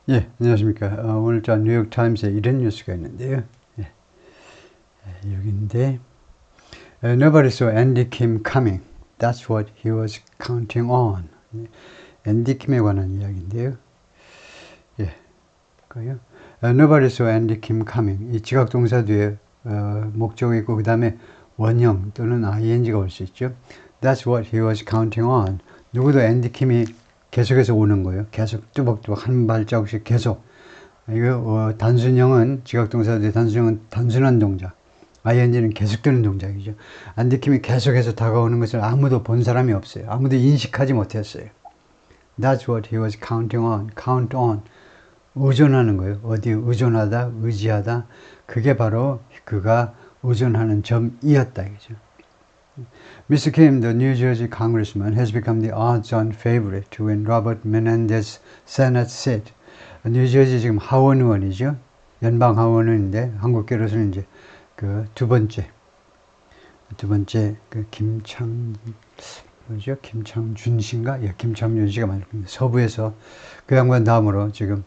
예, 안녕하십니까. 오늘 저 뉴욕타임스에 이런 뉴스가 있는데요. 예, 여기인데, Nobody saw Andy Kim coming. That's what he was counting on. 앤디 킴에 관한 이야기인데요. 예, 그요. Nobody saw Andy Kim coming. 이 지각동사 뒤에 목적이 있고 그 다음에 원형 또는 ing가 올 수 있죠. That's what he was counting on. 누구도 앤디 킴이 계속해서 오는 거예요. 계속 뚜벅뚜벅 한 발자국씩 계속. 이거 단순형은 지각동사 뒤에 단순형은 단순한 동작. ing는 계속되는 동작이죠. 앤디 킴이 계속해서 다가오는 것을 아무도 본 사람이 없어요. 아무도 인식하지 못했어요. That's what he was counting on. count on. 의존하는 거예요. 어디 의존하다, 의지하다. 그게 바로 그가 의존하는 점이었다. 이거죠. Mr. Kim, the New Jersey congressman, has become the odds-on favorite to win Robert Menendez Senate seat. 뉴저지 지금 하원 의원이죠. 연방 하원 의원인데 한국계로서는 이제 그 두 번째 그 김창준 씨인가? 예, 김창준 씨가 맞습니다. 서부에서 그 양반 다음으로 지금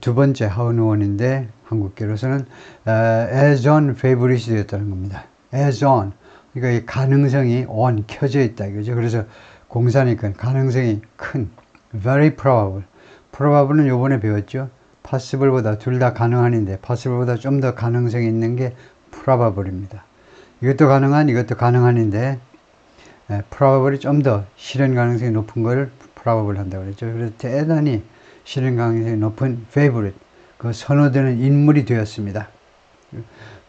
두 번째 하원 의원인데 한국계로서는 as on favorite이 되었다는 겁니다. as on. 그러니까 이 가능성이 on 켜져 있다 이거죠. 그래서 공사니까 가능성이 큰 very probable. probable은 요번에 배웠죠. possible보다 둘 다 가능한인데 possible보다 좀 더 가능성이 있는 게 probable입니다. 이것도 가능한 이것도 가능한인데 probable이 좀 더 실현 가능성이 높은 걸 probable 한다고 그랬죠. 그래서 대단히 실현 가능성이 높은 favorite 그 선호되는 인물이 되었습니다.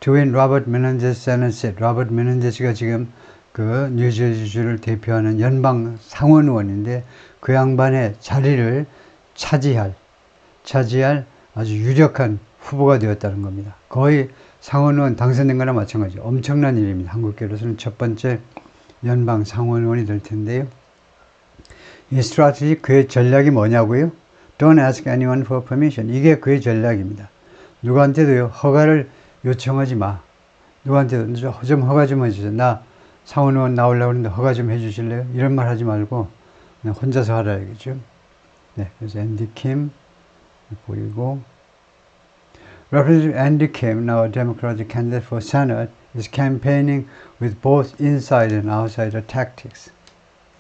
To win Robert Menendez Senate seat. 로버트 메넨데스가 지금 그 뉴저지주를 대표하는 연방 상원 의원인데 그 양반의 자리를 차지할 아주 유력한 후보가 되었다는 겁니다. 거의 상원 의원 당선된 거나 마찬가지죠. 엄청난 일입니다. 한국계로서는 첫 번째 연방 상원 의원이 될 텐데요. 이 스트래티지 그의 전략이 뭐냐고요? Don't ask anyone for permission. 이게 그의 전략입니다. 누구한테도요 허가를 요청하지 마. 누구한테도 좀 허가 좀 해주세요. 나 상원 의원 나오려고 하는데 허가 좀 해주실래요? 이런 말 하지 말고 그냥 혼자서 하라 이거죠. 네, 그래서 앤디 킴 보이고 Representative Andy Kim, now a Democratic candidate for Senate, is campaigning with both inside and outsider tactics.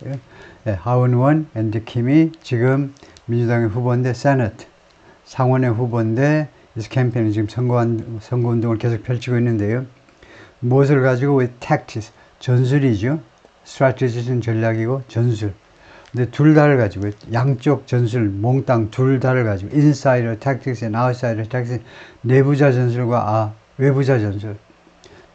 네, 하원 의원 앤디 킴이 지금 민주당의 후보인데 Senate 상원의 후보인데 캠페인 지금 선거운동을 계속 펼치고 있는데요. 무엇을 가지고 with tactics 전술이죠. strategy는 전략이고 전술. 근데 둘 다를 가지고 양쪽 전술 몽땅 둘 다를 가지고 insider tactics and outsider tactics 내부자 전술과 외부자 전술.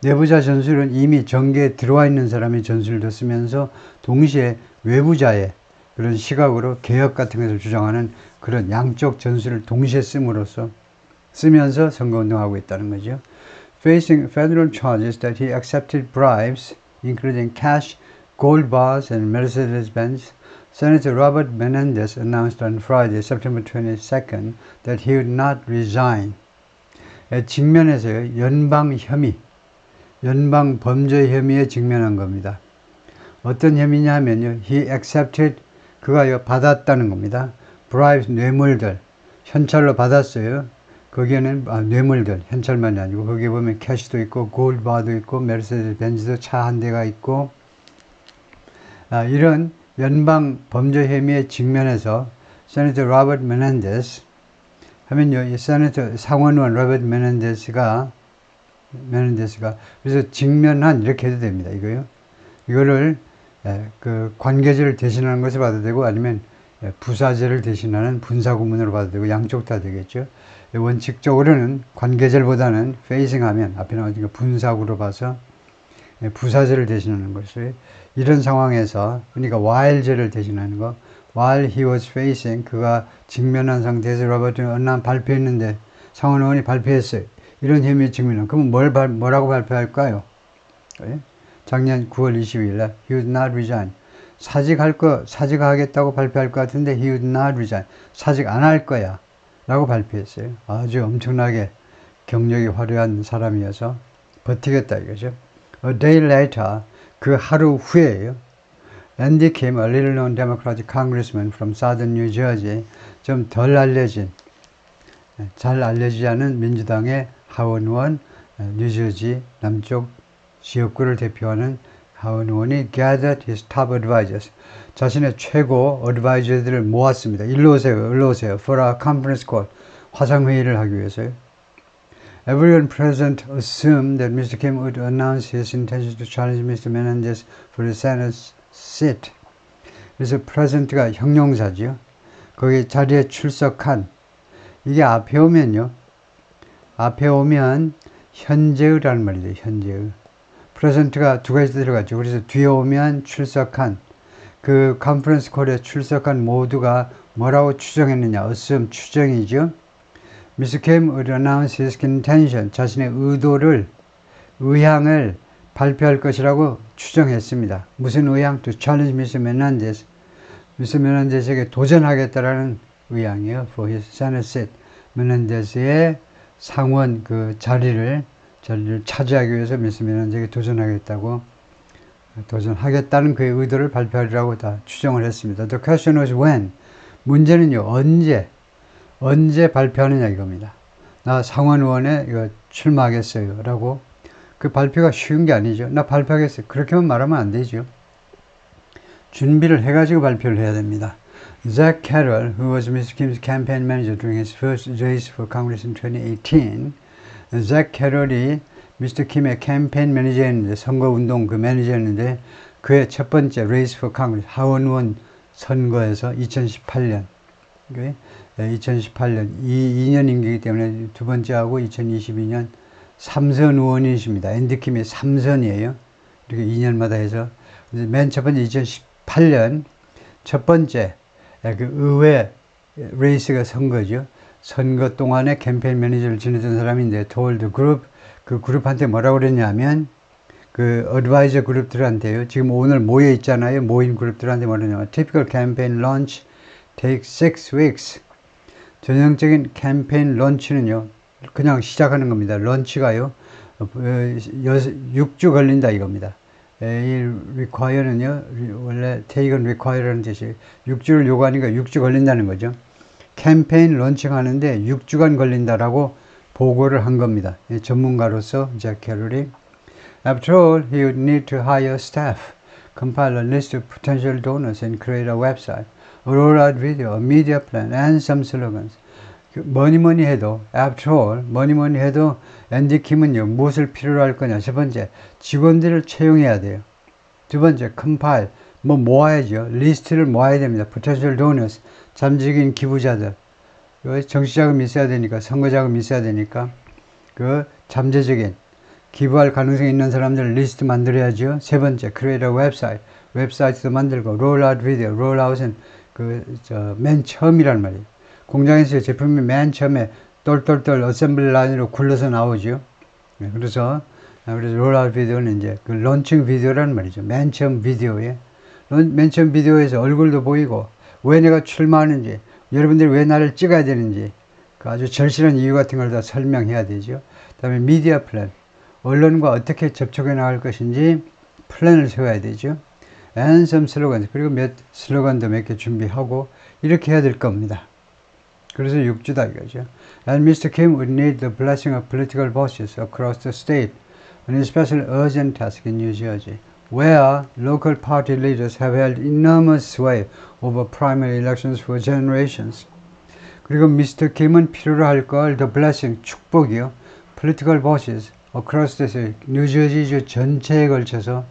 내부자 전술은 이미 전개에 들어와 있는 사람이 전술도 쓰면서 동시에 외부자의 그런 시각으로 개혁 같은 것을 주장하는 그런 양쪽 전술을 동시에 쓰면서 선거운동하고 있다는 거죠. Facing federal charges that he accepted bribes, including cash, gold bars, and Mercedes-Benz, Senator Robert Menendez announced on Friday, September 22nd, that he would not resign. 직면해서요, 연방 범죄 혐의에 직면한 겁니다. 어떤 혐의냐 하면요, he accepted, 그가 받았다는 겁니다. bribes, 뇌물들, 현찰로 받았어요. 거기에는 뇌물들, 현찰만이 아니고 거기에 보면 캐시도 있고 골드바도 있고 메르세데스 벤츠도 차 한 대가 있고 이런 연방 범죄 혐의에 직면해서 세네터 로버트 메넨데스 하면요, 이 세네터 상원의원 로버트 메넨데스가 그래서 직면한 이렇게 해도 됩니다. 이거를 그 관계자를 대신하는 것을 봐도 되고 아니면 부사제를 대신하는 분사구문으로 봐도 되고 양쪽 다 되겠죠. 원칙적으로는 관계절보다는 facing하면 앞에 나오니까 분사구로 봐서 부사제를 대신하는 것을 이런 상황에서 그러니까 while제를 대신하는 거 while he was facing 그가 직면한 상태에서 로버트는 발표했는데 상원의원이 발표했어요. 이런 혐의에 직면한 그러면 뭐라고 발표할까요? 작년 9월 22일 날 he would not resign 사직하겠다고 발표할 것 같은데 he would not resign 사직 안 할 거야 라고 발표했어요. 아주 엄청나게 경력이 화려한 사람이어서 버티겠다 이거죠. A day later 그 하루 후에요. Andy Kim, a little known Democratic congressman from southern New Jersey, 좀 덜 알려진 잘 알려지지 않은 민주당의 하원 의원, 뉴저지 남쪽 지역구를 대표하는 하원 의원이 gathered his top advisors. 자신의 최고 어드바이저들을 모았습니다. 일로 오세요, 일로 오세요. For a conference call. 화상회의를 하기 위해서요. Everyone present assumed that Mr. Kim would announce his intention to challenge Mr. Menendez for the Senate seat. 그래서 present가 형용사지요. 거기 자리에 출석한. 이게 앞에 오면요. 앞에 오면 현재의라는 말이죠. 현재의. present가 두 가지 들어가죠. 그래서 뒤에 오면 출석한. 그 컨퍼런스 콜에 출석한 모두가 뭐라고 추정했느냐. assume 추정이죠. Mr. Kim would announce his intention. 자신의 의향을 발표할 것이라고 추정했습니다. 무슨 의향? To challenge Mr. Menendez. Mr. Menendez에게 도전하겠다라는 의향이에요. For his Senate seat. 메넨데스의 상원 그 자리를 차지하기 위해서 Mr. Menendez에게 도전하겠다는 그의 의도를 발표하리라고 다 추정을 했습니다. The question was when. 문제는요, 언제 발표하느냐 이겁니다. 나 상원 의원에 이거 출마하겠어요. 라고. 그 발표가 쉬운 게 아니죠. 나 발표하겠어요. 그렇게만 말하면 안 되죠. 준비를 해가지고 발표를 해야 됩니다. Zach Carroll, who was Mr. Kim's campaign manager during his first race for Congress in 2018, Zach Carroll이 Mr. Kim의 캠페인 매니저였는데, 선거운동 그 매니저였는데, 그의 첫 번째 Race for Congress, 하원 의원 선거에서 2018년, 2년 임기이기 때문에 두 번째하고 2022년 3선 의원이십니다. 앤디 킴이 3선이에요. 이렇게 2년마다 해서. 맨 첫 번째 2018년 첫 번째 그 의회 레이스가 선거죠. 선거 동안에 캠페인 매니저를 지내던 사람인데 told 그룹, 그 그룹한테 뭐라고 그랬냐면 그 어드바이저 그룹들한테요. 지금 오늘 모여 있잖아요. 모인 그룹들한테 뭐라냐면 typical campaign launch takes 6 weeks. 전형적인 캠페인 런치는요. 그냥 시작하는 겁니다. 런치가요. 6주 걸린다 이겁니다. 이 require는요. 원래 take은 require라는 뜻이에요. 6주를 요구하니까 6주 걸린다는 거죠. 캠페인 런칭하는데 6주간 걸린다라고 보고를 한 겁니다. 전문가로서 잭 캐롤이 After all, he would need to hire staff, compile a list of potential donors and create a website, a rollout video, a media plan, and some slogans. 뭐니 해도 after all, 뭐니 해도 앤디 킴은요 무엇을 필요로 할 거냐. 첫 번째, 직원들을 채용해야 돼요. 두 번째, compile, 모아야죠. 리스트를 모아야 됩니다. potential donors, 잠재적인 기부자들. 정치자금이 있어야 되니까, 선거자금이 있어야 되니까 그 잠재적인 기부할 가능성이 있는 사람들 리스트 만들어야죠. 세 번째, create a website, 웹사이트도 만들고, rollout video, rollout은 맨 처음이란 말이에요. 공장에서 제품이 맨 처음에 똘똘똘 어셈블리 라인으로 굴러서 나오죠. 그래서 rollout 비디오는 이제 그 런칭 비디오라는 말이죠. 맨 처음 비디오에. 맨 처음 비디오에서 얼굴도 보이고, 왜 내가 출마하는지, 여러분들이 왜 나를 찍어야 되는지, 그 아주 절실한 이유 같은 걸 다 설명해야 되죠. 그 다음에 미디어 플랜, 언론과 어떻게 접촉해 나갈 것인지 플랜을 세워야 되죠. And some slogans, 그리고 슬로건도 몇 개 준비하고, 이렇게 해야 될 겁니다. 그래서 6주다 이거죠. And Mr. Kim would need the blessing of political bosses across the state on a special urgent task in New Jersey, where local party leaders have held enormous sway over primary elections for generations. 그리고 Mr. Kim은 필요로 할 걸 the blessing, 축복이요. political bosses across the state, 뉴저지주 전체에 걸쳐서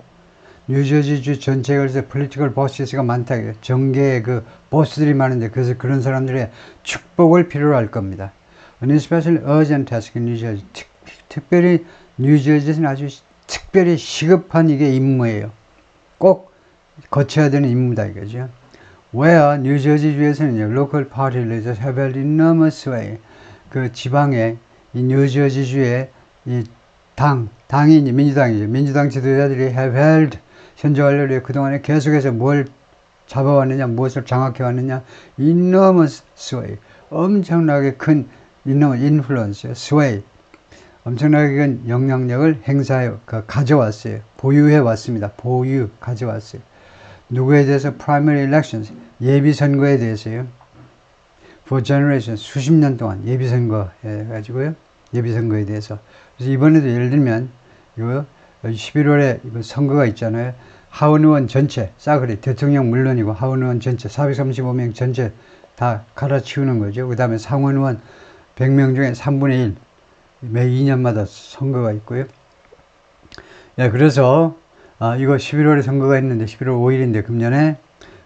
뉴저지주 전체에 걸쳐서 political bosses가 많다. 정계의 그 보스들이 많은데 그래서 그런 사람들의 축복을 필요로 할 겁니다. On a special urgent task in New Jersey. 특별히 뉴저지에서는 아주 특별히 시급한 이게 임무예요. 꼭 거쳐야 되는 임무다 이거죠. Where 뉴저지주에서는요, local party leaders have held enormous sway. 그 지방의 이 뉴저지주의 이 당이 이제 민주당이죠. 민주당 지도자들이 have held 현재 완료로 그동안에 계속해서 뭘 잡아왔느냐, 무엇을 장악해왔느냐, enormous sway, 엄청나게 큰 enormous influence, sway, 엄청나게 큰 영향력을 가져왔어요. 보유해왔습니다. 가져왔어요. 누구에 대해서 primary elections, 예비 선거에 대해서요. for generations, 수십 년 동안 예비선거 해가지고요. 예비선거에 대해서. 그래서 이번에도 예를 들면, 이거 11월에 이거 선거가 있잖아요. 하원 의원 전체, 싸그리, 대통령 물론이고, 하원 의원 전체, 435명 전체 다 갈아치우는 거죠. 그 다음에 상원 의원 100명 중에 3분의 1, 매 2년마다 선거가 있고요. 예, 그래서, 이거 11월에 선거가 있는데, 11월 5일인데, 금년에,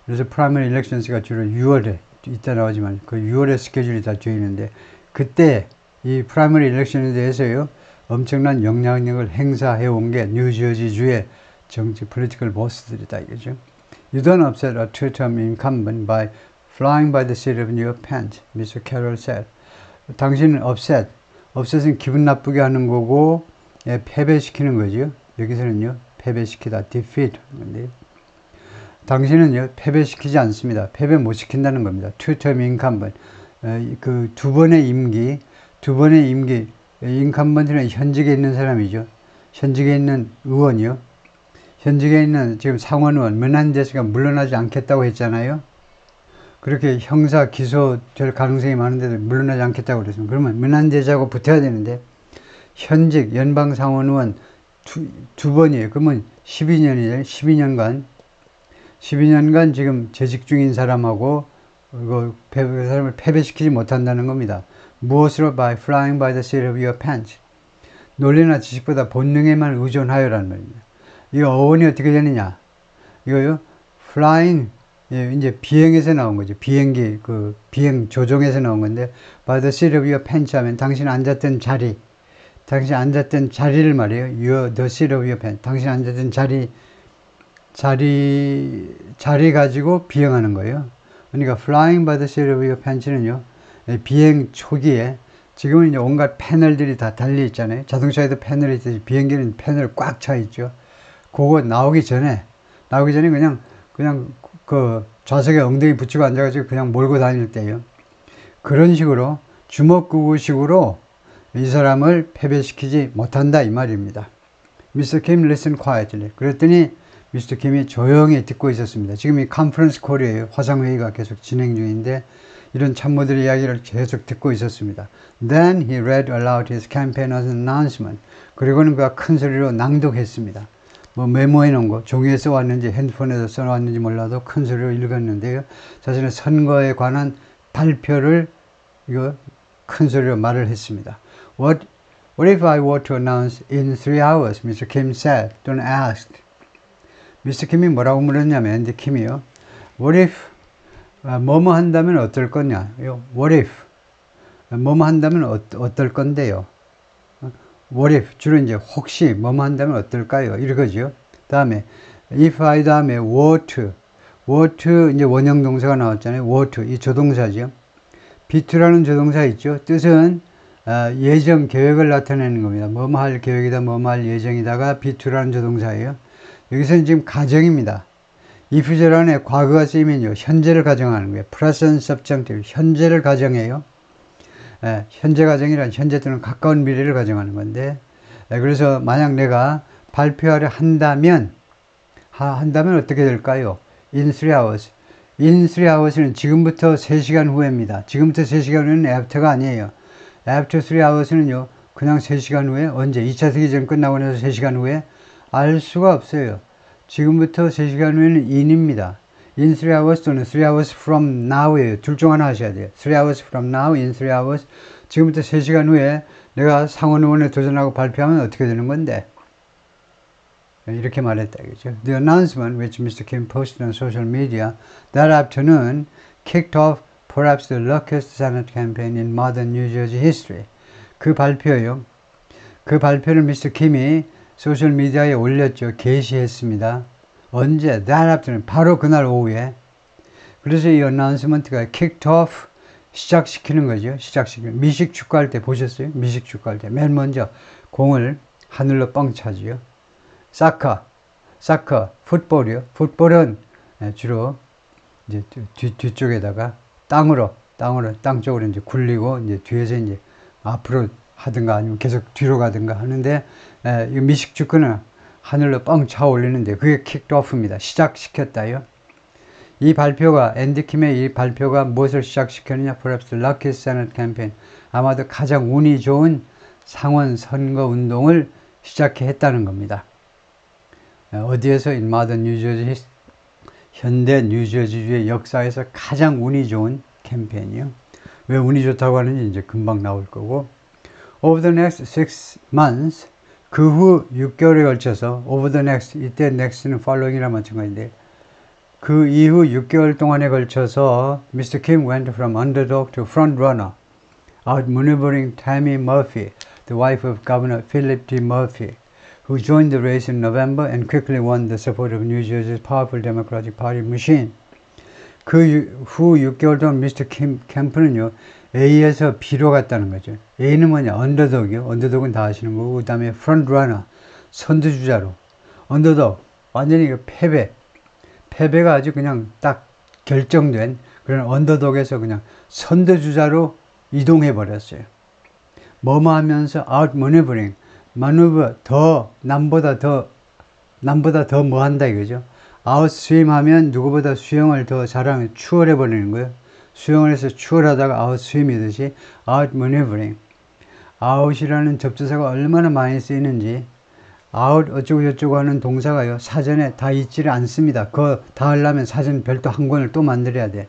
그래서 프라이머리 일렉션스가 주로 6월에, 이따 나오지만, 그 6월에 스케줄이 다 조이는데, 그때, 이 프라이머리 일렉션에 대해서요, 엄청난 영향력을 행사해 온 게 뉴저지주의 정치, political boss들이다, 이거죠. You don't upset a two-term incumbent by flying by the seat of your pants, Mr. Carroll said. 당신은 upset은 기분 나쁘게 하는 거고, 예, 패배시키는 거죠. 여기서는요, 패배시키다, defeat. 건데요. 당신은요, 패배시키지 않습니다. 패배 못 시킨다는 겁니다. two-term incumbent. 그 두 번의 임기, 인컴번트는 현직에 있는 사람이죠. 현직에 있는 의원이요. 현직에 있는 지금 상원 의원, 메난데스가 물러나지 않겠다고 했잖아요. 그렇게 형사 기소될 가능성이 많은데도 물러나지 않겠다고 그랬습니다. 그러면 메난데스하고 붙어야 되는데, 현직 연방 상원 의원 두 번이에요. 그러면 12년이에요. 12년간 지금 재직 중인 사람하고 그 사람을 패배시키지 못한다는 겁니다. 무엇으로? by flying by the seat of your pants. 논리나 지식보다 본능에만 의존하여라는 말입니다. 이 어원이 어떻게 되느냐? 이거요, flying, 예, 이제 비행에서 나온 거죠. 비행기, 그 비행 조종에서 나온 건데, by the seat of your pants 하면 당신 앉았던 자리, 당신 앉았던 자리를 말해요. the seat of your pants. 당신 앉았던 자리 가지고 비행하는 거예요. 그러니까 flying by the seat of your pants는요, 비행 초기에 지금은 이제 온갖 패널들이 다 달려 있잖아요. 자동차에도 패널이 있듯이 비행기는 패널 꽉 차 있죠. 그거 나오기 전에 그냥 그 좌석에 엉덩이 붙이고 앉아가지고 그냥 몰고 다닐 때요. 그런 식으로 주먹구구식으로 이 사람을 패배시키지 못한다 이 말입니다. Mr. Kim listen quietly. 그랬더니 미스터 킴이 조용히 듣고 있었습니다. 지금 이 컨퍼런스 콜이에요. 화상회의가 계속 진행 중인데 이런 참모들의 이야기를 계속 듣고 있었습니다. Then he read aloud his campaigners announcement. 그리고는 그가 큰 소리로 낭독했습니다. 뭐 메모해 놓은 거, 종이에 써왔는지 핸드폰에서 써왔는지 몰라도 큰 소리로 읽었는데요. 자신의 선거에 관한 발표를 이거 큰 소리로 말을 했습니다. What if I were to announce in 3 hours? Mr. Kim said. Don't ask. 미스터 킴이 뭐라고 물었냐면, 근데 킴이요. What if, 뭐뭐 한다면 어떨 거냐? What if, 뭐뭐 한다면 어떨 건데요? What if, 주로 이제 혹시 뭐뭐 한다면 어떨까요? 이거죠. 다음에, if I 다음에 were to, 이제 원형 동사가 나왔잖아요. were to, 이 조동사죠. be to라는 조동사 있죠. 뜻은, 예정, 계획을 나타내는 겁니다. 뭐뭐 할 계획이다, 뭐뭐 할 예정이다가 be to라는 조동사예요. 여기서는 지금 가정입니다. if 절안에 과거가 쓰이면요, 현재를 가정하는 거예요. present subjunctive, 현재를 가정해요. 현재 가정이란 현재 또는 가까운 미래를 가정하는 건데, 그래서 만약 내가 발표하려 한다면 어떻게 될까요? in 3 hours. in 3 hours는 지금부터 3시간 후입니다. 지금부터 3시간 후에는 after가 아니에요. after 3 hours는요, 그냥 3시간 후에, 언제? 2차 세계대전 끝나고 나서 3시간 후에 알 수가 없어요. 지금부터 3시간 후에는 in입니다. in 3 hours 또는 3 hours from now예요. 둘 중 하나 하셔야 돼요. 3 hours from now, in 3 hours. 지금부터 3시간 후에 내가 상원 의원에 도전하고 발표하면 어떻게 되는 건데? 이렇게 말했다, 그죠? The announcement which Mr. Kim posted on social media that afternoon kicked off perhaps the luckiest Senate campaign in modern New Jersey history. 그 발표요. 그 발표를 미스터 킴이 소셜미디어에 올렸죠. 게시했습니다. 언제? That afternoon. 바로 그날 오후에. 그래서 이 어나운스먼트가 kicked off, 시작시키는 거죠. 시작시키는. 미식 축구할 때 보셨어요? 미식 축구할 때. 맨 먼저 공을 하늘로 뻥 차지요. 사커, 풋볼이요. 풋볼은 주로 이제 뒤쪽에다가 땅 쪽으로 이제 굴리고 이제 뒤에서 이제 앞으로 하든가 아니면 계속 뒤로 가든가 하는데, 이 미식 축구는 하늘로 뻥 차 올리는데 그게 kicked off입니다. 시작시켰다요. 이 발표가, 앤디 킴의 이 발표가 무엇을 시작시켰느냐? Perhaps the luckiest Senate campaign. 아마도 가장 운이 좋은 상원 선거 운동을 시작해 했다는 겁니다. 어디에서? In modern New Jersey, 현대 뉴저지주의 역사에서 가장 운이 좋은 캠페인이요. 왜 운이 좋다고 하는지 이제 금방 나올 거고. Over the next 6 months, 그 후 6개월에 걸쳐서, over the next, 이때 next는 following이랑 마찬가지인데, 그 이후 6개월 동안에 걸쳐서 Mr. Kim went from underdog to frontrunner, outmaneuvering Tammy Murphy, the wife of Governor Philip D. Murphy, who joined the race in November and quickly won the support of New Jersey's powerful Democratic Party machine. 그 후 6개월 동안 미스터 캠프는요, A에서 B로 갔다는 거죠. A는 뭐냐? 언더독이요. 언더독은 다 아시는 거고, 그 다음에 프론트러너, 선두주자로. 언더독, 완전히 패배가 아주 그냥 딱 결정된 그런 언더독에서 그냥 선두주자로 이동해 버렸어요. 뭐뭐 하면서 outmaneuvering, 마누버, 남보다 더 뭐 한다 이거죠. 아웃스윙 하면 누구보다 수영을 더 잘하는, 추월해 버리는 거예요. 수영을 해서 추월하다가 아웃스윙이듯이 outmaneuvering. 아웃이라는 접두사가 얼마나 많이 쓰이는지, 아웃 어쩌고 저쩌고 하는 동사가요, 사전에 다 있지를 않습니다. 그거 다 하려면 사전 별도 한 권을 또 만들어야 돼.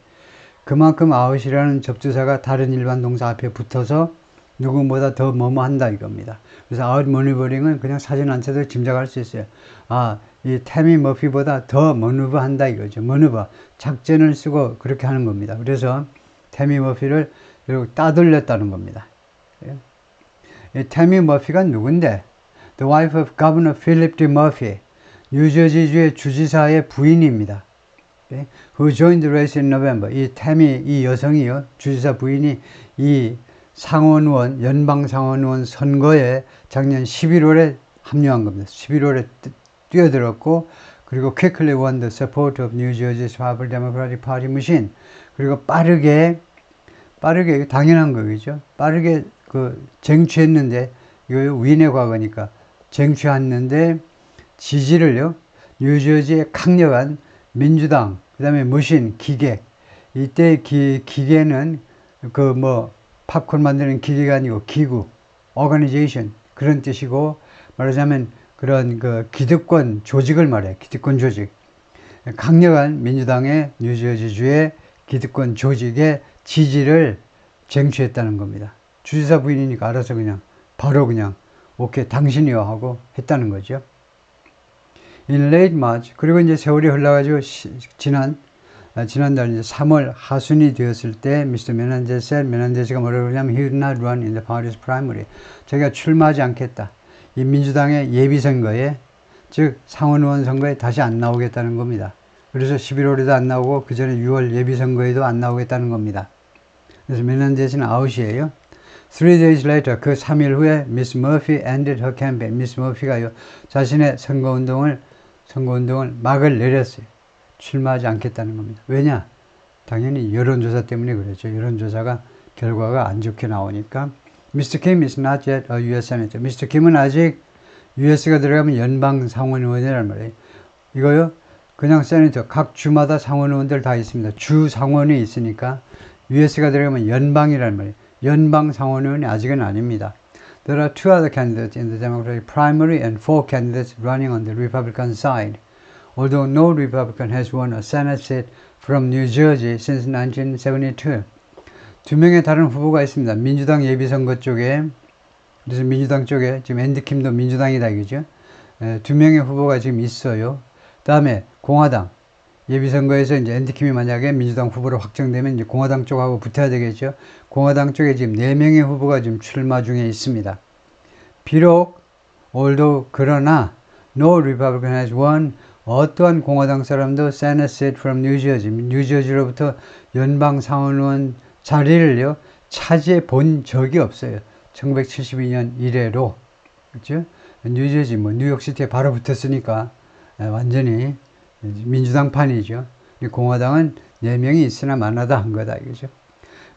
그만큼 아웃이라는 접두사가 다른 일반 동사 앞에 붙어서 누구보다 더 뭐뭐 한다 이겁니다. 그래서 outmaneuvering은 그냥 사진 안 쳐도 짐작할 수 있어요. 아, 이 태미 머피보다 더 머누버 한다 이거죠. 머누버, 작전을 쓰고 그렇게 하는 겁니다. 그래서 태미 머피를 따돌렸다는 겁니다. 이 태미 머피가 누군데? The wife of Governor Philip D. Murphy, 뉴저지주의 주지사의 부인입니다. Who joined the race in November. 이 태미, 이 여성이요, 주지사 부인이 이 상원의원, 연방 상원의원 선거에 작년 11월에 합류한 겁니다. 11월에 뛰어들었고, 그리고 quickly won the support of New Jersey's powerful Democratic Party machine. 그리고 빠르게 당연한 거겠죠. 빠르게 쟁취했는데, 이거 윈의 과거니까 쟁취했는데 지지를요, 뉴저지의 강력한 민주당, 그 다음에 머신, 기계. 이때 기계는 팝콘 만드는 기계가 아니고 기구, organization, 그런 뜻이고, 말하자면 그런 기득권 조직을 말해요. 기득권 조직. 강력한 민주당의 뉴저지주의 기득권 조직의 지지를 쟁취했다는 겁니다. 주지사 부인이니까 알아서 바로 오케이, 당신이요 하고 했다는 거죠. In late March, 그리고 이제 세월이 흘러가지고 지난달 이제 3월 하순이 되었을 때, 미스터 메난데스가 뭐라고 그러냐면, he would not run in the party's primary. 자기가 출마하지 않겠다. 이 민주당의 예비선거에, 즉 상원의원 선거에 다시 안 나오겠다는 겁니다. 그래서 11월에도 안 나오고 그 전에 6월 예비선거에도 안 나오겠다는 겁니다. 그래서 메난데스는 아웃이에요. 3 days later, 그 3일 후에 미스 머피 ended her campaign. 미스 머피가요, 자신의 선거운동을 막을 내렸어요. 출마하지 않겠다는 겁니다. 왜냐? 당연히 여론조사 때문에 그랬죠. 여론조사가 결과가 안 좋게 나오니까. Mr. Kim is not yet a U.S. Senator. Mr. Kim은 아직 US가 들어가면 연방 상원의원이란 말이에요. 이거요, 그냥 세네터, 각 주마다 상원의원들 다 있습니다. 주 상원이 있으니까 US가 들어가면 연방이란 말이에요. 연방 상원의원이 아직은 아닙니다. There are 2 other candidates in the Democratic primary and 4 candidates running on the Republican side. Although no Republican has won a Senate seat from New Jersey since 1972. 2명의 다른 후보가 있습니다. 민주당 예비선거 쪽에, 그래서 민주당 쪽에 지금 앤디 킴도 민주당이다 이거죠. 2명의 후보가 지금 있어요. 다음에 공화당 예비선거에서 이제 앤디 킴이 만약에 민주당 후보로 확정되면 이제 공화당 쪽하고 붙어야 되겠죠. 공화당 쪽에 지금 4명의 후보가 지금 출마 중에 있습니다. 비록, 그러나, no Republican has won, 어떠한 공화당 사람도 Senate seat from New Jersey, 뉴저지로부터 연방 상원의원 자리를요, 차지해 본 적이 없어요. 1972년 이래로. 그렇죠? 뉴저지, 뉴욕시티에 바로 붙었으니까, 완전히 민주당판이죠. 공화당은 4명이 있으나 많아다 한 거다 이거죠.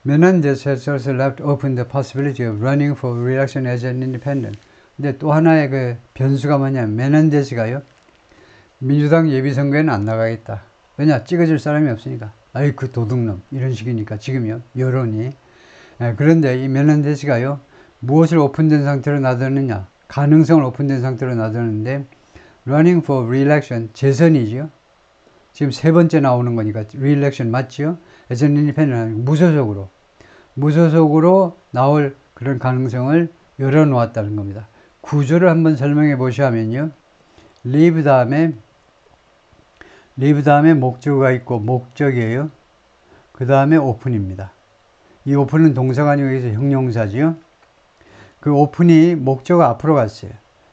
Menendez has also left open the possibility of running for re-election as an independent. 근데 또 하나의 그 변수가 뭐냐면, 메넨데스가요, 민주당 예비선거에는 안 나가겠다. 왜냐? 찍어줄 사람이 없으니까. 아이, 그 도둑놈. 이런 식이니까, 지금요. 여론이. 그런데 이 멜렌데스가요, 무엇을 오픈된 상태로 놔두느냐? 가능성을 오픈된 상태로 놔두는데, running for re-election, 재선이죠. 지금 세 번째 나오는 거니까, re-election 맞죠? as an independent, 무소속으로 나올 그런 가능성을 열어놓았다는 겁니다. 구조를 한번 설명해 보시면요. live 다음에 목적어가 있고, 목적이에요. 그 다음에 open입니다. 이 open은 동사가 아니고 여기서 형용사지요. 그 open이 목적어 앞으로 갔어요.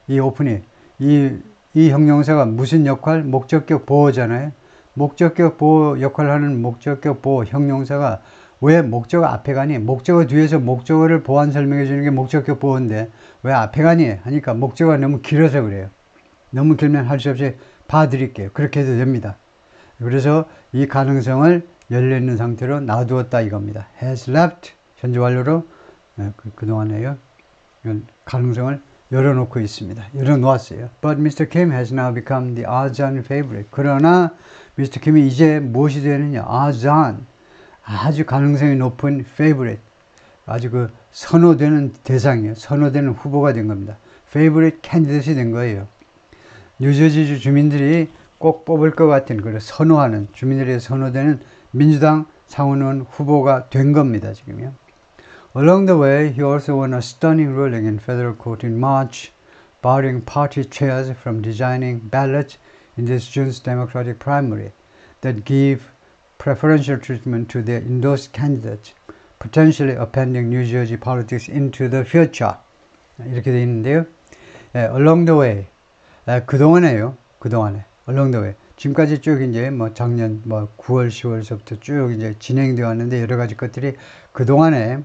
이 open이, 이 형용사가 무슨 역할? 목적격 보호잖아요. 목적격 보호 역할을 하는 목적격 보호 형용사가 왜 목적어 앞에 가니? 목적어 뒤에서 목적어를 보완 설명해 주는 게 목적격 보호인데 왜 앞에 가니? 하니까 목적어가 너무 길어서 그래요. 너무 길면 할 수 없이 봐드릴게요. 그렇게 해도 됩니다. 그래서 이 가능성을 열려있는 상태로 놔두었다 이겁니다. has left, 현재 완료로 그동안에요. 가능성을 열어놓고 있습니다. 열어놓았어요. But Mr. Kim has now become the odds-on favorite. 그러나 Mr. Kim이 이제 무엇이 되느냐? odds-on, 아주 가능성이 높은 favorite, 아주 그 선호되는 대상이에요. 선호되는 후보가 된 겁니다. favorite candidate이 된 거예요. 뉴저지주 주민들이 꼭 뽑을 것 같은 그런 선호하는, 주민들이 선호되는 민주당 상원의원 후보가 된 겁니다. 지금요. Along the way, he also won a stunning ruling in federal court in March, barring party chairs from designing ballots in this June's Democratic primary that give preferential treatment to their endorsed candidates, potentially appending New Jersey politics into the future. 이렇게 되어 있는데요. Along the way, 그동안에요. Along the way. 지금까지 쭉 이제 뭐 작년 9월, 10월서부터 쭉 이제 진행되어 왔는데 여러 가지 것들이 그동안에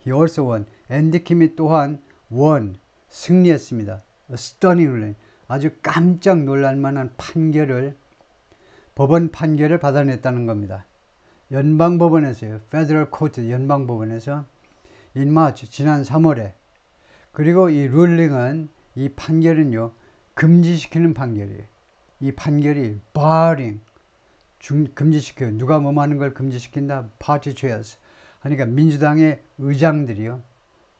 he also won. 앤디 킴이 또한 won. 승리했습니다. A stunning ruling. 아주 깜짝 놀랄만한 판결을, 법원 판결을 받아냈다는 겁니다. 연방법원에서요. Federal Court, 연방법원에서 in March, 지난 3월에. 그리고 이 룰링은, 이 판결은요, 금지시키는 판결이에요. 이 판결이 barring, 금지시켜요. 누가 뭐 하는 걸 금지시킨다? Party chairs. 그러니까 민주당의 의장들이요.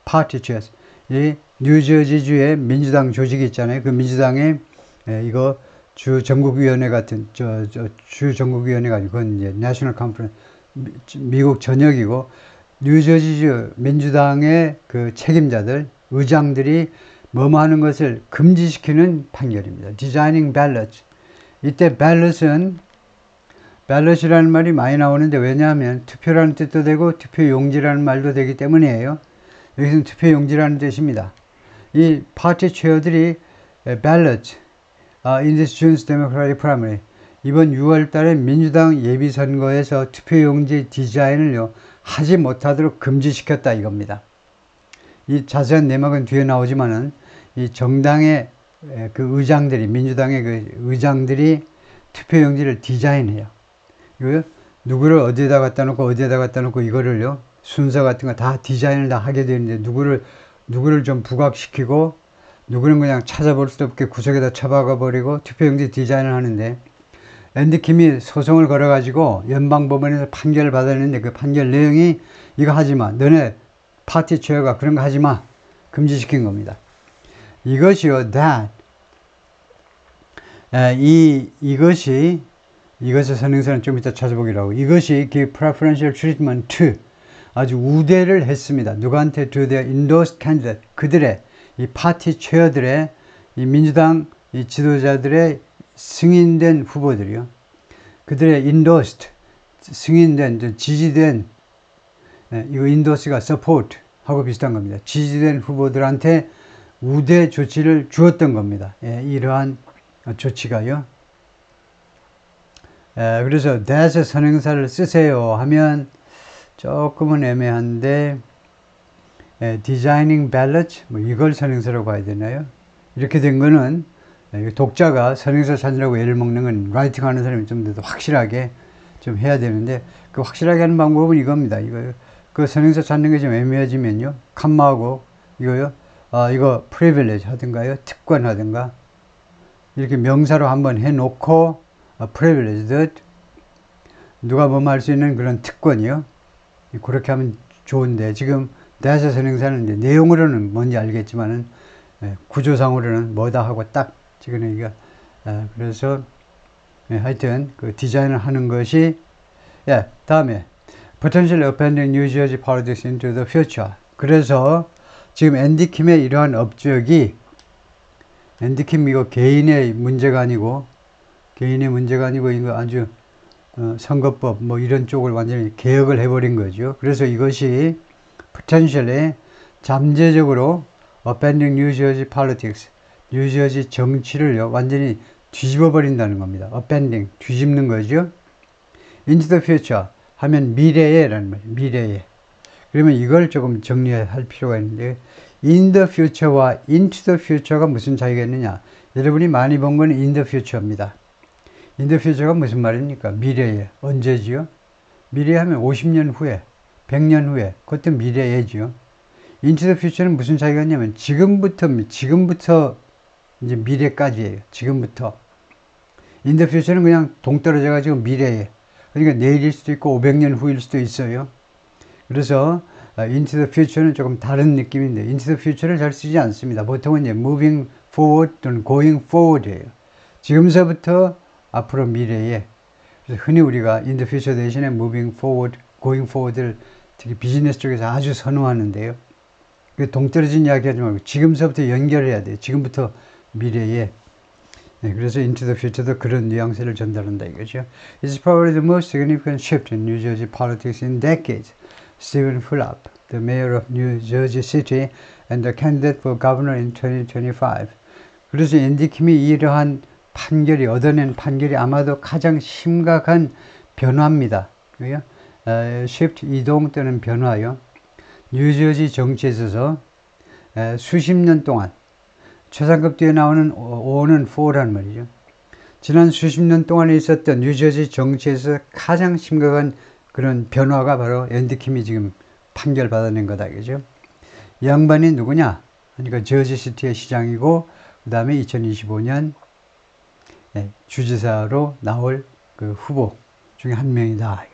Party chairs. 이 뉴저지주의 민주당 조직이 있잖아요. 그 민주당의 이거 주 전국위원회 같은 주 전국위원회가 아니고 그건 이제 내셔널 컨퍼런스, 미국 전역이고 뉴저지주 민주당의 그 책임자들, 의장들이 뭐뭐 하는 것을 금지시키는 판결입니다. Designing ballots. 이때 ballot이라는 말이 많이 나오는데 왜냐하면 투표라는 뜻도 되고 투표용지라는 말도 되기 때문이에요. 여기서는 투표용지라는 뜻입니다. 이 파티 체어들이 ballot, in this June's Democratic primary, 이번 6월 달에 민주당 예비선거에서 투표용지 디자인을요, 하지 못하도록 금지시켰다 이겁니다. 이 자세한 내막은 뒤에 나오지만은 이 정당의 그 의장들이, 민주당의 그 의장들이 투표용지를 디자인해요. 이거 누구를 어디에다 갖다 놓고 이거를요, 순서 같은 거 다 디자인을 다 하게 되는데 누구를 좀 부각시키고 누구는 그냥 찾아볼 수 없게 구석에다 처박아 버리고 투표용지 디자인을 하는데 앤디 킴이 소송을 걸어가지고 연방법원에서 판결을 받았는데 그 판결 내용이 이거 하지마, 너네 파티 체어가 그런 거 하지마, 금지시킨 겁니다. 이것이요, 이것의 선행사는 좀 이따 찾아보기로 하고, 이것이 그 preferential treatment to, 아주 우대를 했습니다. 누구한테? to their endorsed candidate, 그들의 이 파티 체어들의 이 민주당 이 지도자들의 승인된 후보들이요. 그들의 endorsed, 승인된, 지지된, 이거 endorse가 support 하고 비슷한 겁니다. 지지된 후보들한테 우대 조치를 주었던 겁니다. 이러한 조치가요. 그래서 that의 선행사를 쓰세요 하면 조금은 애매한데, designing ballots, 뭐 이걸 선행사라고 봐야 되나요? 이렇게 된 거는 독자가 선행사 찾으라고 애를 먹는 건 라이팅 하는 사람이 좀 더 확실하게 좀 해야 되는데, 그 확실하게 하는 방법은 이겁니다. 그 선행사 찾는 게 좀 애매해지면요, 칸마하고 이거요, 이거 privilege 하든가요, 특권 하든가, 이렇게 명사로 한번 해놓고 privileged, 누가 뭐할 수 있는 그런 특권이요. 그렇게 하면 좋은데 지금 대하사 선행사는 이제 내용으로는 뭔지 알겠지만은 구조상으로는 뭐다 하고 딱 찍어내기가 그래서 하여튼 그 디자인을 하는 것이 다음에 potentially appending New Jersey politics into the future. 그래서 지금 앤디 킴의 이러한 업적이 앤디 킴 이거 개인의 문제가 아니고 이거 아주 선거법 뭐 이런 쪽을 완전히 개혁을 해버린 거죠. 그래서 이것이 potentially 잠재적으로 upending New Jersey politics, 뉴저지 정치를 완전히 뒤집어 버린다는 겁니다. upending 뒤집는 거죠. into the future 하면 미래에라는 말이에요. 미래에. 그러면 이걸 조금 정리할 필요가 있는데 in the future와 into the future가 무슨 차이가 있느냐. 여러분이 많이 본 건 in the future입니다. in the future가 무슨 말입니까? 미래에. 언제지요? 미래에 하면 50년 후에 100년 후에 그것도 미래에지요. into the future는 무슨 차이가 있냐면 지금부터 이제 미래까지예요. 지금부터. in the future는 그냥 동떨어져 가지고 미래에. 그러니까 내일일 수도 있고 500년 후일 수도 있어요. 그래서 into the future는 조금 다른 느낌인데 into the future를 잘 쓰지 않습니다. 보통은 이제 moving forward 또는 going forward예요. 지금서부터 앞으로 미래에. 그래서 흔히 우리가 in the future 대신에 moving forward, going forward를 특히 비즈니스 쪽에서 아주 선호하는데요. 동떨어진 이야기 하지 말고 지금서부터 연결해야 돼요. 지금부터 미래에. 그래서 into the future도 그런 뉘앙스를 전달한다 이거죠. It's probably the most significant shift in New Jersey politics in decades. Stephen Fulop, the mayor of New Jersey City and the candidate for governor in 2025. 그래서 앤디 킴이 이러한 얻어낸 판결이 아마도 가장 심각한 변화입니다. shift, 이동 또는 변화요. 뉴저지 정치에 있어서 수십 년 동안 최상급 뒤에 나오는 5는 4라는 말이죠. 지난 수십 년 동안에 있었던 뉴저지 정치에서 가장 심각한 그런 변화가 바로 앤디 킴이 지금 판결 받아낸 거다. 그죠? 이 양반이 누구냐? 그러니까 저지시티의 시장이고, 그 다음에 2025년 주지사로 나올 그 후보 중에 한 명이다.